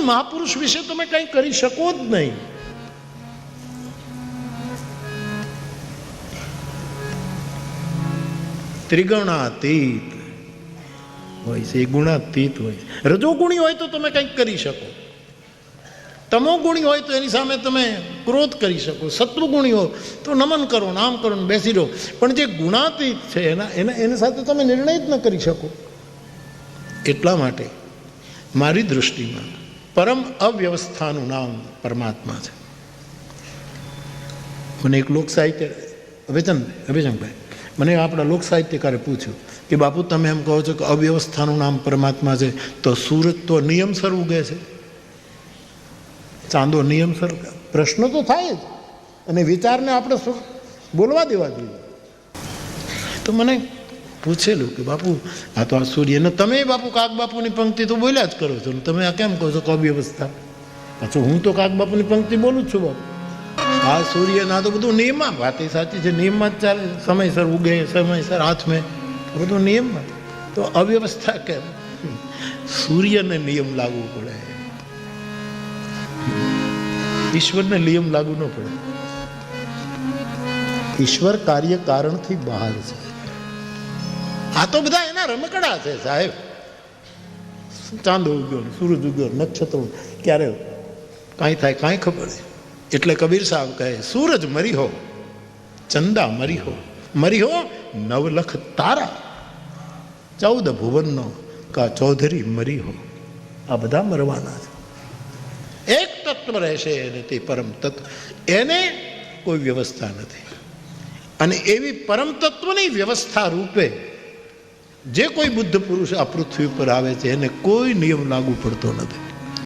મહાપુરુષ વિશે તમે કંઈ કરી શકો જ નહીં. ત્રિગુણાતીત હોય છે, ગુણાતીત હોય છે. રજોગુણી હોય તો તમે કંઈક કરી શકો, તમોગુણી હોય તો એની સામે તમે ક્રોધ કરી શકો, સત્વગુણી હોય તો નમન કરો, નામ કરો ને બેસી રહો. પણ જે ગુણાતીત છે એના સાથે તમે નિર્ણય જ ન કરી શકો. એટલા માટે મારી દૃષ્ટિમાં પરમ અવ્યવસ્થાનું નામ પરમાત્મા છે. મને એક લોક સાહિત્ય અભિચંદભાઈ મને આપણા લોક સાહિત્યકારે પૂછ્યું કે બાપુ તમે એમ કહો છો કે અવ્યવસ્થાનું નામ પરમાત્મા છે, તો સૂરજ તો નિયમસર ઉગે છે, ચાંદો નિયમસર. પ્રશ્ન તો થાય જ, અને વિચારને આપણે બોલવા દેવા જોઈએ. તો મને પૂછેલું કે બાપુ આ તો આ સૂર્ય ને તમે બાપુ કાગ બાપુની પંક્તિ તો બોલ્યા જ કરો છો ને તમે આ કેમ કહો છો કે અવ્યવસ્થા? પાછું હું તો કાગ બાપુની પંક્તિ બોલું જ છું બાપુ. આ સૂર્ય ના તો બધું નિયમમાં, વાત એ સાચી છે, નિયમમાં જ ચાલે. સમયસર ઉગે, સમયસર હાથ મેં, બધું નિયમમાં. તો અવ્યવસ્થા કેમ? સૂર્યને નિયમ લાગુ પડે, ઈશ્વરને નિયમ લાગુ ન પડે. ઈશ્વર કાર્ય કારણથી બહાર છે. આ તો બધા એના રમકડા છે સાહેબ. ચાંદો ઉગ્યો, સૂરજ ઉગ્યો, નક્ષત્રો ક્યારે કાંઈ થાય કાંઈ ખબર નહીં. એટલે કબીર સાહેબ કહે સૂરજ મરી હો, ચંદા મરી હો 9 લખ તારા, 14 ભુવનનો કા ચૌધરી મરી હો. આ બધા મરવાના છે. એક તત્વ રહેશે અને તે પરમ તત્વ, એને કોઈ વ્યવસ્થા નથી. અને એવી પરમ તત્વની વ્યવસ્થા રૂપે જે કોઈ બુદ્ધ પુરુષ આ પૃથ્વી પર આવે છે એને કોઈ નિયમ લાગુ પડતો નથી.